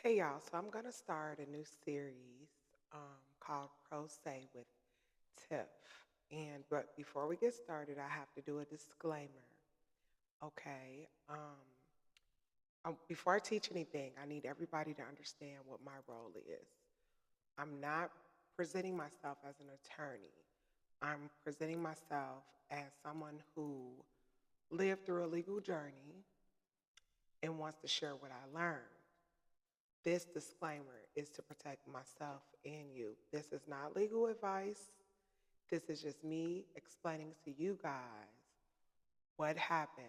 Hey y'all, so I'm gonna start a new series called Pro Say with Tiff. But before we get started, I have to do a disclaimer. Okay. Before I teach anything, I need everybody to understand what my role is. I'm not presenting myself as an attorney. I'm presenting myself as someone who lived through a legal journey and wants to share what I learned. This disclaimer is to protect myself and you. This is not legal advice. This is just me explaining to you guys what happens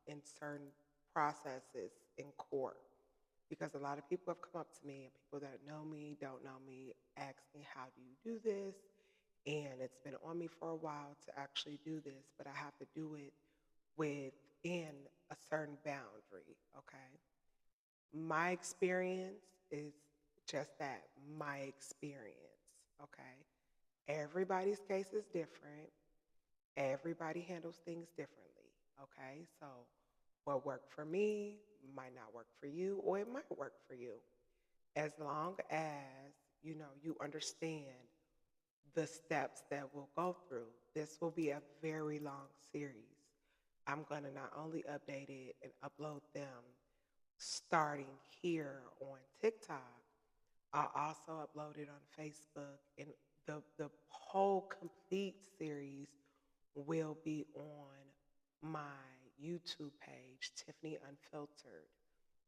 in certain processes in court. Because a lot of people have come up to me, and people that know me, don't know me, ask me, how do you do this? And it's been on me for a while to actually do this, but I have to do it within a certain boundary, okay? My experience is just that, my experience, okay? Everybody's case is different. Everybody handles things differently, okay? So what worked for me might not work for you, or it might work for you. As long as, you understand the steps that we'll go through. This will be a very long series. I'm going to not only update it and upload them starting here on TikTok, I'll also upload it on Facebook, and the whole complete series will be on my YouTube page, Tiffany Unfiltered.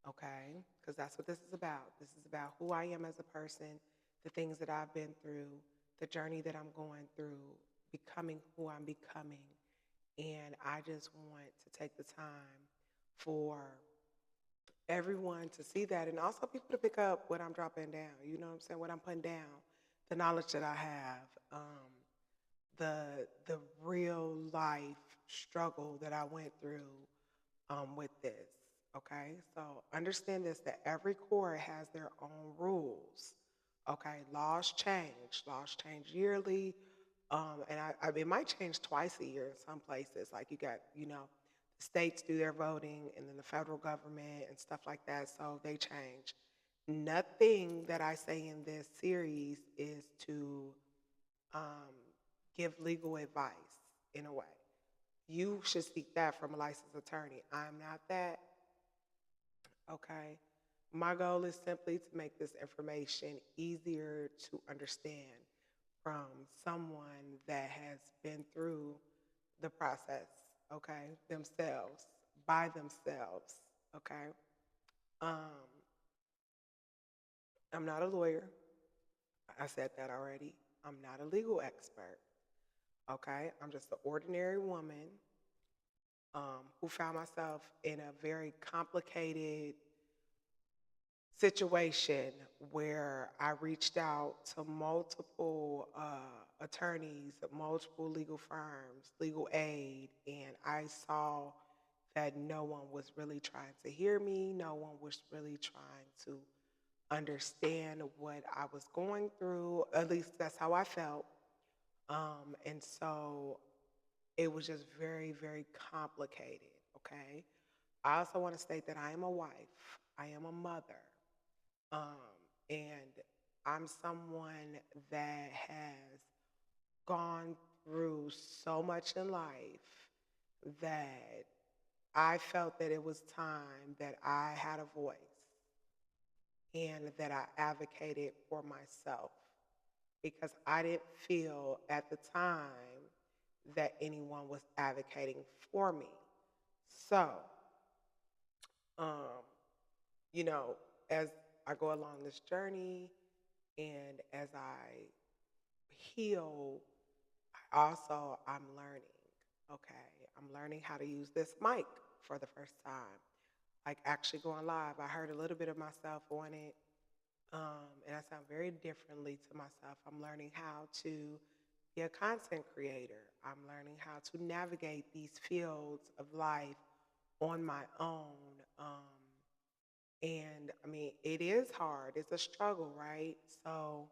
Okay? Because that's what this is about. This is about who I am as a person, the things that I've been through, the journey that I'm going through, becoming who I'm becoming. And I just want to take the time for everyone to see that, and also people to pick up what I'm dropping down. You know what I'm saying? What I'm putting down, the knowledge that I have, the real life struggle that I went through with this. Okay, so understand this, that every court has their own rules. Okay, laws change yearly, and it might change twice a year in some places. Like you got, the states do their voting, and then the federal government and stuff like that. So they change. Nothing that I say in this series is to um, give legal advice in a way. You should seek that from a licensed attorney. I'm not that. Okay. My goal is simply to make this information easier to understand from someone that has been through the process, okay, themselves, by themselves, okay? Um, I'm not a lawyer. I said that already. I'm not a legal expert, okay? I'm just an ordinary woman who found myself in a very complicated situation where I reached out to multiple attorneys, multiple legal firms, legal aid, and I saw that no one was really trying to hear me. No one was really trying to understand what I was going through. At least that's how I felt. And so it was just very, very complicated. Okay. I also want to state that I am a wife, I am a mother. And I'm someone that has gone through so much in life that I felt that it was time that I had a voice and that I advocated for myself, because I didn't feel at the time that anyone was advocating for me. So, um, you know, as I go along this journey and as I heal, I'm learning. Okay, I'm learning how to use this mic for the first time, like actually going live. I heard a little bit of myself on it, and I sound very differently to myself. I'm learning how to be a content creator. I'm learning how to navigate these fields of life on my own. And I mean, it is hard. It's a struggle, right? So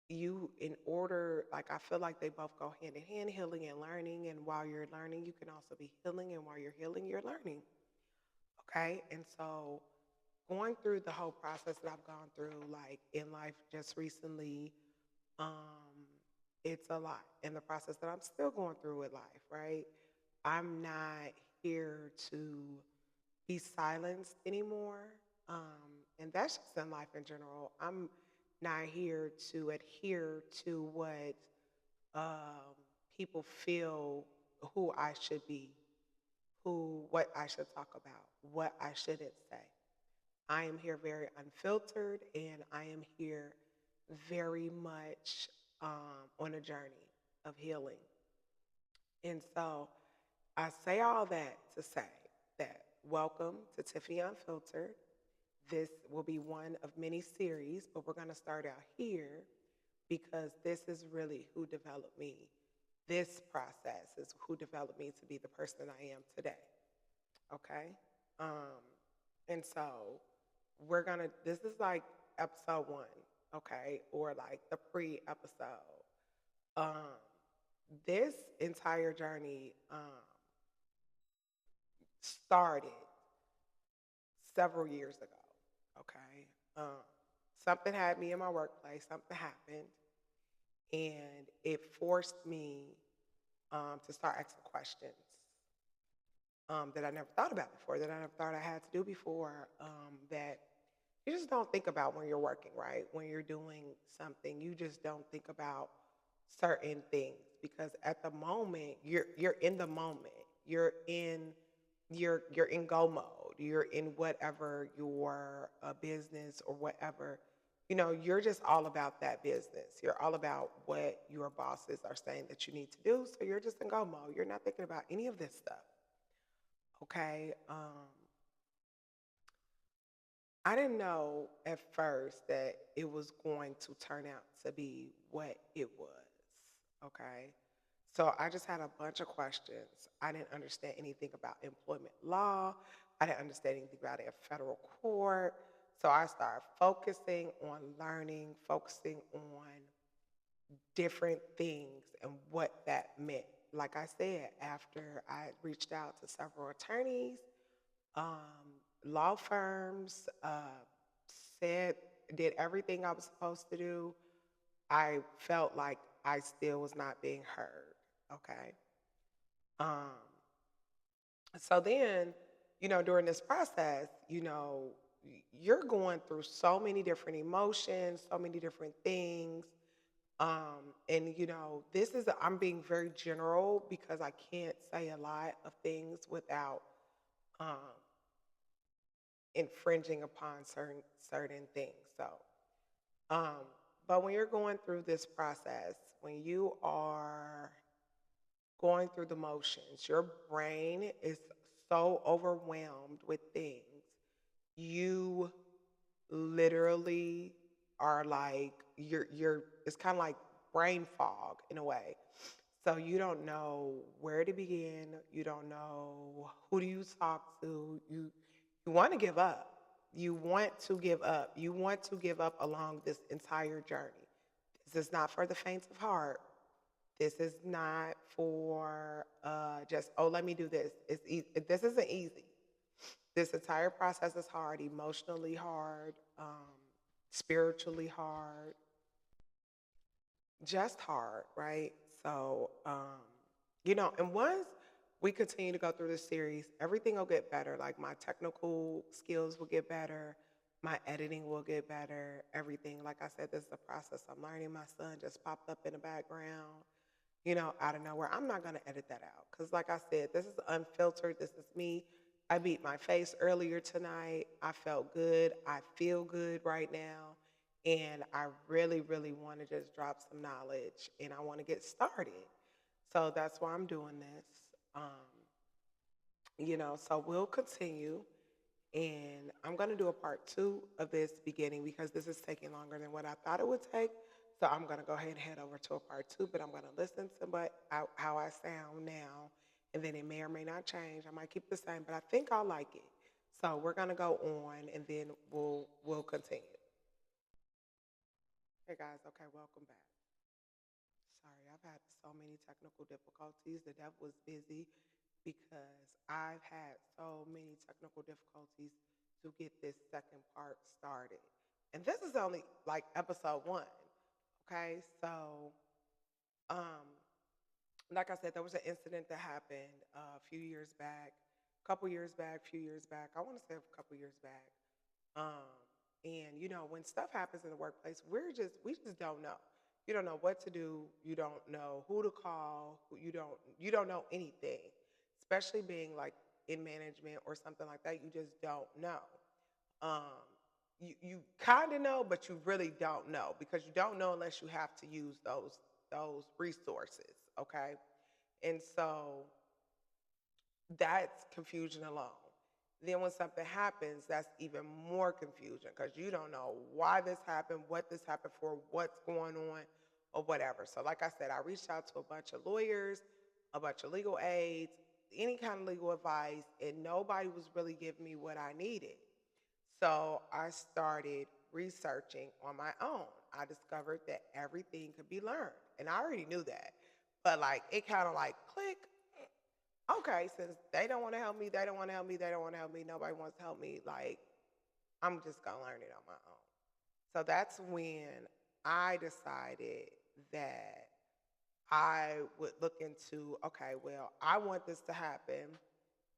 in order, like, I feel like they both go hand in hand, healing and learning. And while you're learning, you can also be healing. And while you're healing, you're learning. Okay. And so going through the whole process that I've gone through, like in life just recently, um, it's a lot. In the process that I'm still going through with life, right? I'm not here to be silenced anymore. And that's just in life in general. I'm not here to adhere to what um, people feel who I should be, what I should talk about, what I shouldn't say. I am here very unfiltered, and I am here very much on a journey of healing. And so I say all that to say that welcome to Tiffany Unfiltered. This will be one of many series, but we're going to start out here because this is really who developed me. This process is who developed me to be the person I am today. Okay? Um, and so this is like episode one, okay? Or like the pre episode. Um, this entire journey started several years ago, okay? Something had me in my workplace, something happened, and it forced me to start asking questions that I never thought about before, that I never thought I had to do before, that you just don't think about when you're working, right? When you're doing something, you just don't think about certain things because at the moment you're in the moment. You're in go mode. You're in whatever your business or whatever. You're just all about that business. You're all about what your bosses are saying that you need to do. So you're just in go mode. You're not thinking about any of this stuff. Okay. I didn't know at first that it was going to turn out to be what it was. Okay. So I just had a bunch of questions. I didn't understand anything about employment law. I didn't understand anything about it in federal court. So I started focusing on learning, focusing on different things and what that meant. Like I said, after I reached out to several attorneys, law firms, said, did everything I was supposed to do, I felt like I still was not being heard. Okay. Um, so then, during this process, you're going through so many different emotions, so many different things. And I'm being very general because I can't say a lot of things without um, infringing upon certain things. So, um, but when you're going through this process, when you are going through the motions, your brain is so overwhelmed with things. You literally are like you're it's kind of like brain fog in a way. So you don't know where to begin, you don't know who do you talk to. You want to give up. You want to give up. You want to give up along this entire journey. This is not for the faint of heart. This is not for just, oh, let me do this. This isn't easy. This entire process is hard, emotionally hard, spiritually hard, just hard, right? So, and once we continue to go through this series, everything will get better. Like my technical skills will get better, my editing will get better, everything. Like I said, this is a process I'm learning. My son just popped up in the background, out of nowhere. I'm not going to edit that out because, like I said, this is unfiltered. This is me. I beat my face earlier tonight. I felt good. I feel good right now. And I really, really want to just drop some knowledge and I want to get started. So that's why I'm doing this. So we'll continue. And I'm going to do a part two of this beginning because this is taking longer than what I thought it would take. So I'm going to go ahead and head over to a part two, but I'm going to listen to how I sound now. And then it may or may not change. I might keep the same, but I think I'll like it. So we're going to go on and then we'll continue. Hey guys, okay, welcome back. Sorry, I've had so many technical difficulties. The devil was busy because I've had so many technical difficulties to get this second part started. And this is only like episode one. Okay, so um, like I said, there was an incident that happened a few years back, couple years back, few years back. I want to say a couple years back. Um, and when stuff happens in the workplace, we just don't know. You don't know what to do. You don't know who to call. You don't know anything, especially being like in management or something like that. You just don't know. Um, you kind of know, but you really don't know because you don't know unless you have to use those resources. Okay, and so that's confusion alone. Then when something happens, that's even more confusion because you don't know why this happened, what this happened for, what's going on, or whatever. So, like I said, I reached out to a bunch of lawyers, a bunch of legal aides, any kind of legal advice, and nobody was really giving me what I needed. So I started researching on my own. I discovered that everything could be learned, and I already knew that. But like it kind of like click, okay, since they don't want to help me, they don't want to help me, they don't want to help me, nobody wants to help me, like, I'm just going to learn it on my own. So that's when I decided that I would look into, okay, well, I want this to happen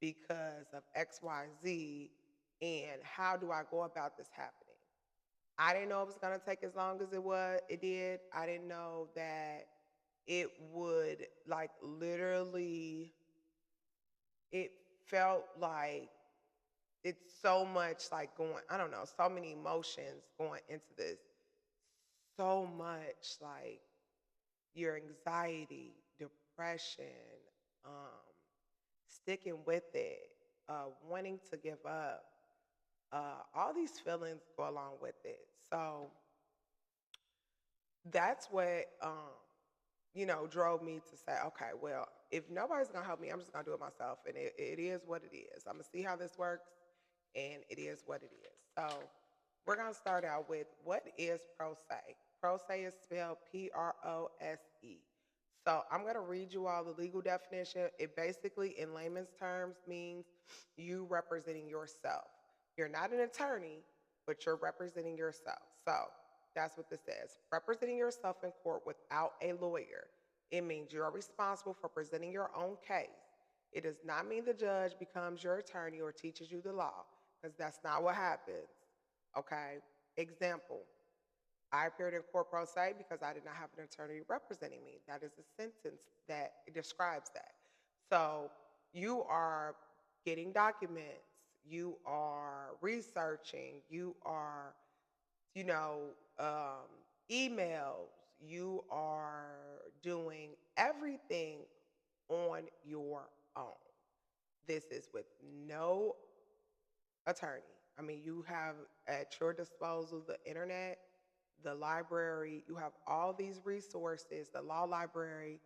because of XYZ, and how do I go about this happening? I didn't know it was going to take as long as it did. I didn't know that it would like literally it felt like it's so much like going, I don't know, so many emotions going into this. So much like your anxiety, depression, um, sticking with it, wanting to give up. All these feelings go along with it. So that's what drove me to say, okay, well, if nobody's gonna help me, I'm just gonna do it myself, and it is what it is. I'm gonna see how this works, and it is what it is. So we're gonna start out with what is pro se. Pro se is spelled Prose. So I'm gonna read you all the legal definition. It basically, in layman's terms, means you representing yourself. You're not an attorney, but you're representing yourself. So that's what this says. Representing yourself in court without a lawyer. It means you're responsible for presenting your own case. It does not mean the judge becomes your attorney or teaches you the law, because that's not what happens. Okay? Example: I appeared in court pro se because I did not have an attorney representing me. That is a sentence that describes that. So you are getting documents, you are researching, you are you know, um, emails. You are doing everything on your own. This is with no attorney. I mean, you have at your disposal the internet, the library. You have all these resources, the law library,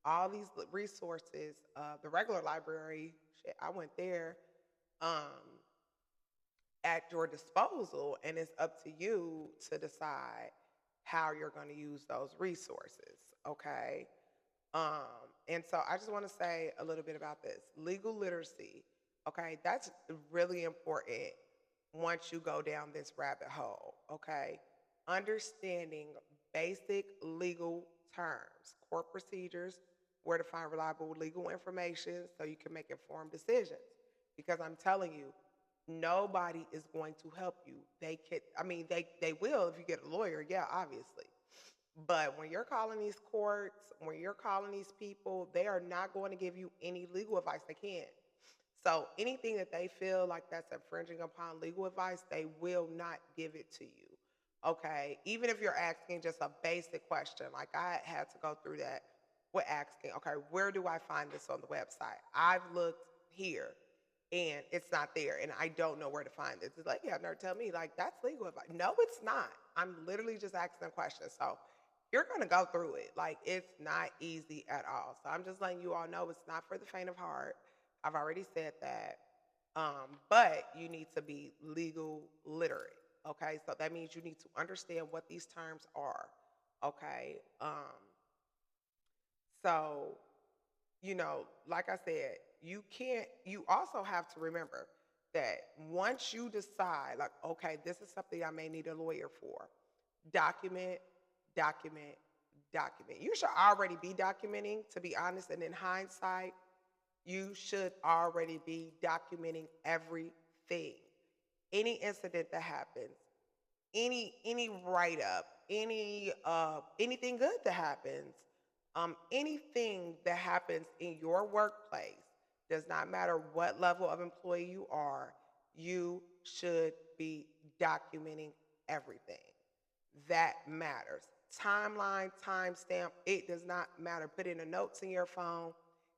all these resources. The regular library, shit, I went there. Um, at your disposal, and it's up to you to decide how you're going to use those resources. Okay. And so I just want to say a little bit about this legal literacy. Okay, that's really important once you go down this rabbit hole. Okay, understanding basic legal terms, court procedures, where to find reliable legal information so you can make informed decisions. Because I'm telling you, nobody is going to help you. They can, I mean, they will if you get a lawyer, yeah, obviously. But when you're calling these courts, when you're calling these people, they are not going to give you any legal advice. They can't. So anything that they feel like that's infringing upon legal advice, they will not give it to you. Okay. Even if you're asking just a basic question, like I had to go through that with asking, okay, where do I find this on the website? I've looked here and it's not there and I don't know where to find this. It's like, yeah, never tell me like that's legal advice. No, it's not. I'm literally just asking questions. So you're gonna go through it. Like it's not easy at all. So I'm just letting you all know it's not for the faint of heart. I've already said that. But you need to be legal literate. Okay. So that means you need to understand what these terms are. Okay. So like I said, you also have to remember that once you decide, like, okay, this is something I may need a lawyer for, document, document, document. You should already be documenting, to be honest. And in hindsight, you should already be documenting everything. Any incident that happens, any write up, anything good that happens, anything that happens in your workplace, does not matter what level of employee you are, you should be documenting everything. That matters. Timeline, timestamp, it does not matter. Put in the notes in your phone.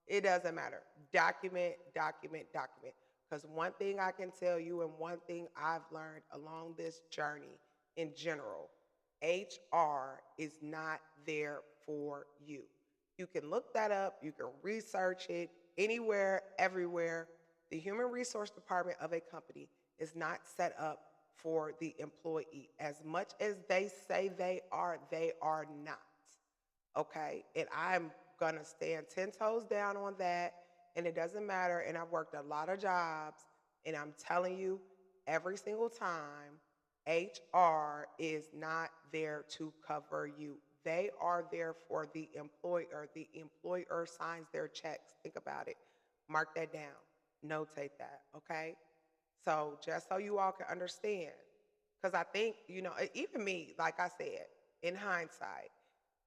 It doesn't matter. Document, document, document. Because one thing I can tell you, and one thing I've learned along this journey in general, HR is not there for you. You can look that up, you can research it anywhere, everywhere. The human resource department of a company is not set up for the employee. As much as they say they are not. Okay? And I'm going to stand 10 toes down on that. And it doesn't matter. And I've worked a lot of jobs. And I'm telling you, every single time, HR is not there to cover you. They are there for the employer. The employer signs their checks. Think about it. Mark that down. Notate that. Okay? So just so you all can understand, because I think, even me, like I said, in hindsight,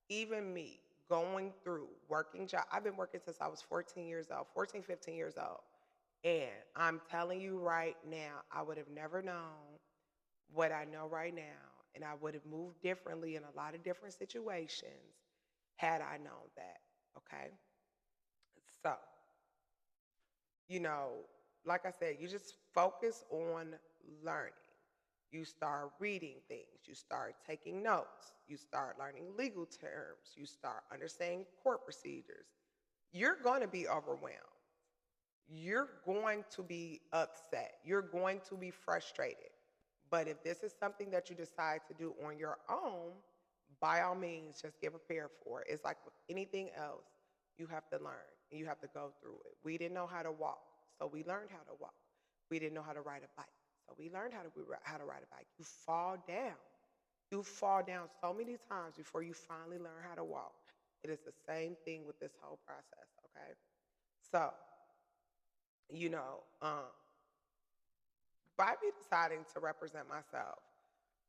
even me going through working job, I've been working since I was 14 years old, 14, 15 years old. And I'm telling you right now, I would have never known what I know right now. And I would have moved differently in a lot of different situations had I known that. Okay. So, you know, like I said, you just focus on learning. You start reading things. You start taking notes. You start learning legal terms. You start understanding court procedures. You're going to be overwhelmed. You're going to be upset. You're going to be frustrated. But if this is something that you decide to do on your own, by all means, just get prepared for it. It's like with anything else, you have to learn and you have to go through it. We didn't know how to walk, so we learned how to walk. We didn't know how to ride a bike, so we learned how to ride a bike. You fall down. You fall down so many times before you finally learn how to walk. It is the same thing with this whole process, okay? So, you know, by me deciding to represent myself,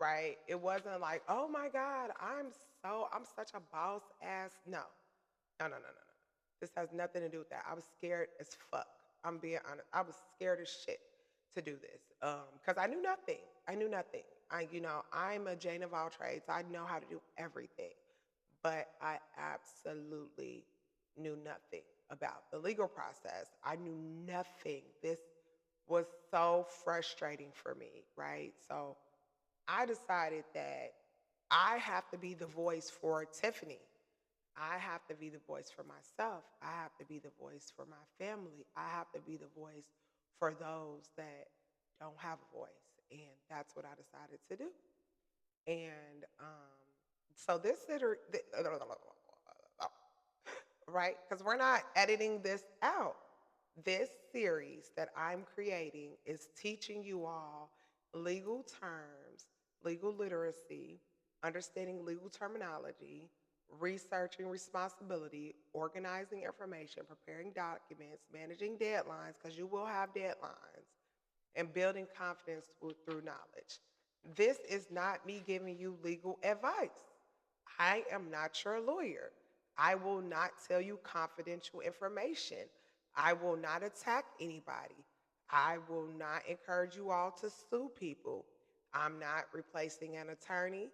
right? It wasn't like, oh my God, I'm such a boss ass. No, no, no, no, no, no. This has nothing to do with that. I was scared as fuck. I'm being honest. I was scared as shit to do this because I knew nothing. I knew nothing. I'm a Jane of all trades. I know how to do everything, but I absolutely knew nothing about the legal process. I knew nothing. This was so frustrating for me, right? So I decided that I have to be the voice for Tiffany. I have to be the voice for myself. I have to be the voice for my family. I have to be the voice for those that don't have a voice. And that's what I decided to do. And so right? Because we're not editing this out. This series that I'm creating is teaching you all legal terms, legal literacy, understanding legal terminology, researching responsibility, organizing information, preparing documents, managing deadlines, because you will have deadlines, and building confidence through knowledge. This is not me giving you legal advice. I am not your lawyer. I will not tell you confidential information. I will not attack anybody. I will not encourage you all to sue people. I'm not replacing an attorney.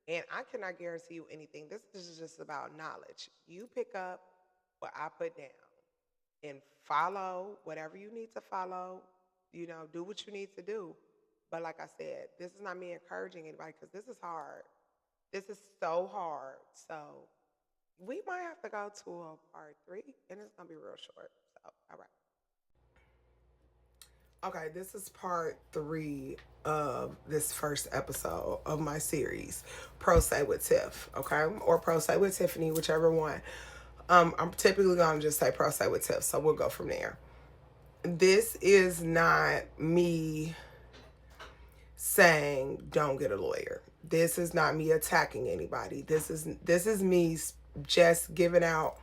And I cannot guarantee you anything. This is just about knowledge. You pick up what I put down and follow whatever you need to follow. Do what you need to do. But like I said, this is not me encouraging anybody because this is hard. This is so hard. So we might have to go to a part 3, and it's going to be real short. So, all right. Okay, this is part 3 of this first episode of my series, Pro Say with Tiff, okay? Or Pro Say with Tiffany, whichever one. I'm typically going to just say Pro Say with Tiff, so we'll go from there. this is not me saying don't get a lawyer. This is not me attacking anybody. This is me just giving out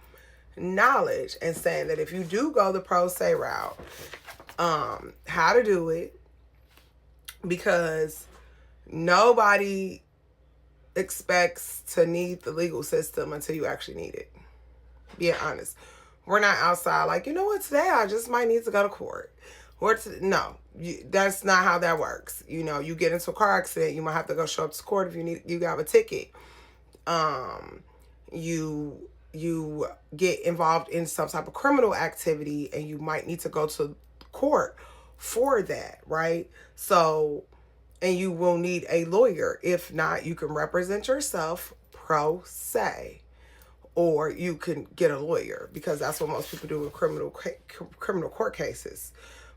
knowledge and saying that if you do go the pro se route, how to do it, because nobody expects to need the legal system until you actually need it. Being honest, we're not outside like, you know what, today I just might need to go to court. No, that's not how that works. You know, you get into a car accident, you might have to go show up to court if you have a ticket. You get involved in some type of criminal activity and you might need to go to court for that, right? So, and you will need a lawyer. If not, you can represent yourself pro se, or you can get a lawyer, because that's what most people do in criminal court cases.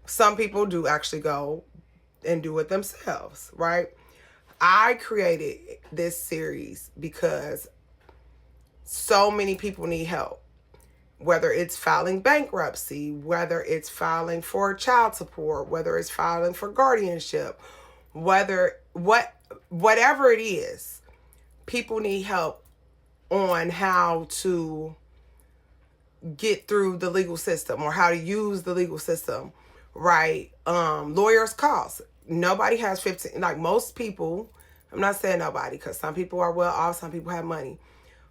Some people do actually go and do it themselves, right? I created this series because so many people need help, whether it's filing bankruptcy, whether it's filing for child support, whether it's filing for guardianship, whatever it is, people need help on how to get through the legal system or how to use the legal system, right? Lawyers cost. Nobody has 15, like most people, I'm not saying nobody, because some people are well off, some people have money.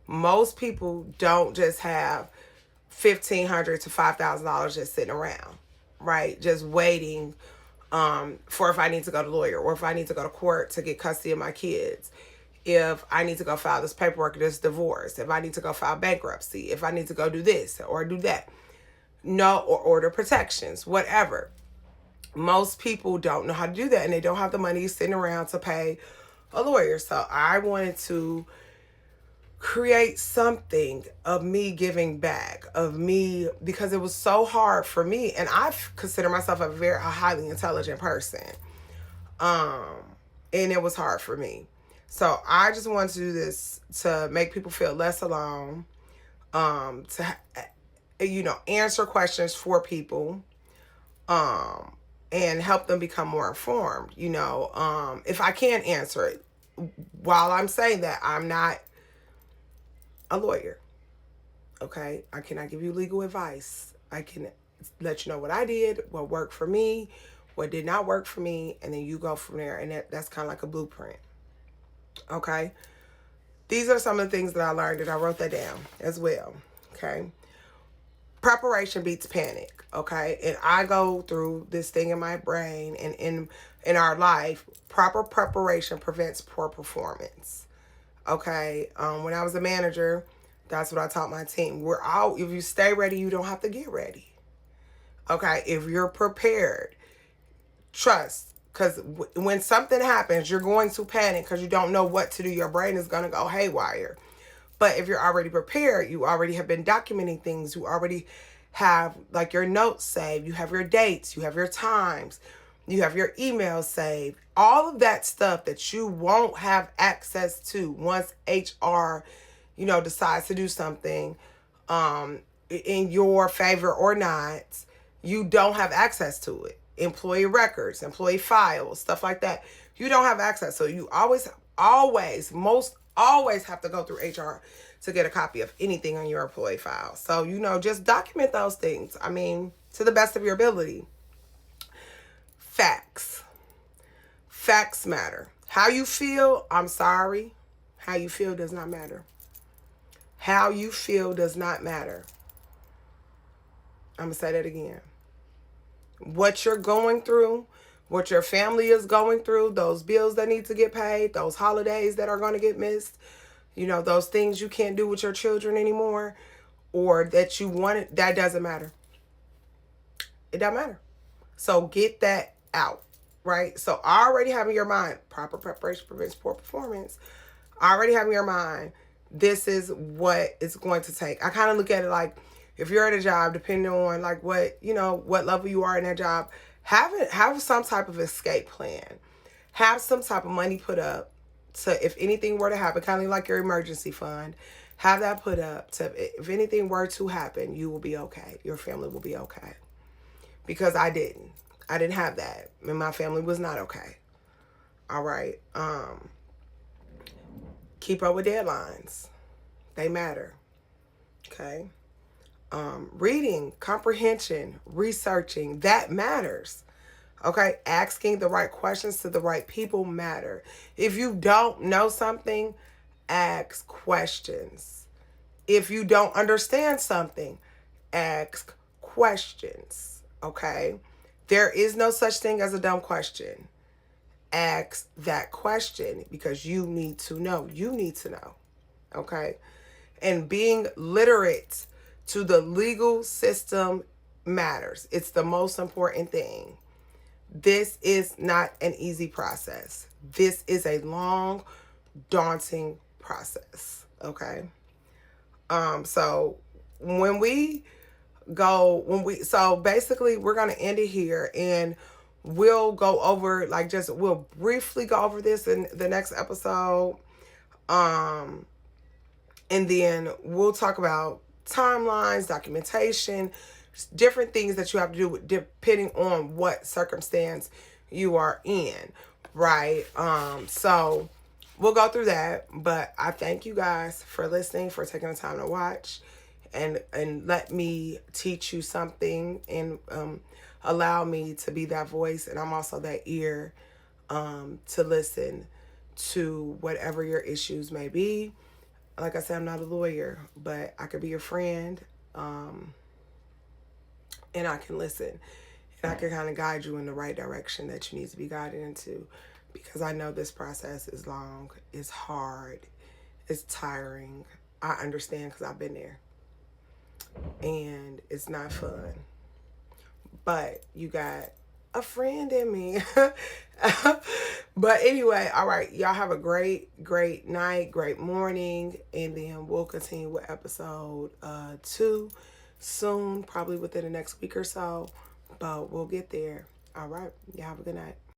Most people don't just have $1,500 to $5,000 just sitting around, right? Just waiting for if I need to go to lawyer, or if I need to go to court to get custody of my kids, if I need to go file this paperwork, this divorce, if I need to go file bankruptcy, if I need to go do this or do that. No, or order protections, whatever. Most people don't know how to do that, and they don't have the money sitting around to pay a lawyer. So I wanted to create something of me giving back, of me, because it was so hard for me, and I consider myself a highly intelligent person, and it was hard for me. So I just wanted to do this to make people feel less alone, to answer questions for people, and help them become more informed. If I can't answer it, while I'm saying that, I'm not a lawyer. Okay, I cannot give you legal advice. I can let you know what I did, what worked for me, what did not work for me, and then you go from there. And that's kind of like a blueprint. Okay, these are some of the things that I learned, and I wrote that down as well. Okay, preparation beats panic. Okay, and I go through this thing in my brain, and in our life, proper preparation prevents poor performance. Okay, when I was a manager, that's what I taught my team. If you stay ready, you don't have to get ready. Okay, if you're prepared, trust. Because when something happens, you're going to panic because you don't know what to do. Your brain is going to go haywire. But if you're already prepared, you already have been documenting things. You already have like your notes saved. You have your dates. You have your times. You have your emails saved. All of that stuff that you won't have access to once HR, decides to do something in your favor or not, you don't have access to it. Employee records, employee files, stuff like that. You don't have access. So you always have to go through HR to get a copy of anything on your employee file. So, just document those things. I mean, to the best of your ability. Facts. Facts matter. How you feel, I'm sorry. How you feel does not matter. How you feel does not matter. I'm going to say that again. What you're going through, what your family is going through, those bills that need to get paid, those holidays that are going to get missed, those things you can't do with your children anymore, or that you wanted, that doesn't matter. It doesn't matter. So get that out, right? So already having your mind, proper preparation prevents poor performance. Already having your mind, this is what it's going to take. I kind of look at it like, if you're at a job, depending on like what level you are in that job, have some type of escape plan. Have some type of money put up to, if anything were to happen, kind of like your emergency fund, have that put up to, if anything were to happen, you will be okay. Your family will be okay. because I didn't. I didn't have that. And my family was not okay. All right. Keep up with deadlines. They matter. Okay. Reading, comprehension, researching, that matters. Okay. Asking the right questions to the right people matter. If you don't know something, ask questions. If you don't understand something, ask questions. Okay. There is no such thing as a dumb question. Ask that question because you need to know. You need to know. Okay. And being literate to the legal system matters. It's the most important thing. This is not an easy process. This is a long, daunting process. Okay. So when we so basically we're gonna end it here, and we'll go over, like, just we'll briefly go over this in the next episode. Um and then we'll talk about timelines, documentation, different things that you have to do depending on what circumstance you are in, right? So we'll go through that, but I thank you guys for listening, for taking the time to watch, and let me teach you something, and allow me to be that voice, and I'm also that ear to listen to whatever your issues may be. Like I said, I'm not a lawyer, but I could be your friend, and I can listen, and I can kind of guide you in the right direction that you need to be guided into, because I know this process is long, it's hard, it's tiring. I understand because I've been there, and it's not fun. But you got a friend in me. But anyway, all right, y'all have a great night, great morning, and then we'll continue with episode 2 soon, probably within the next week or so, but we'll get there. All right, y'all have a good night.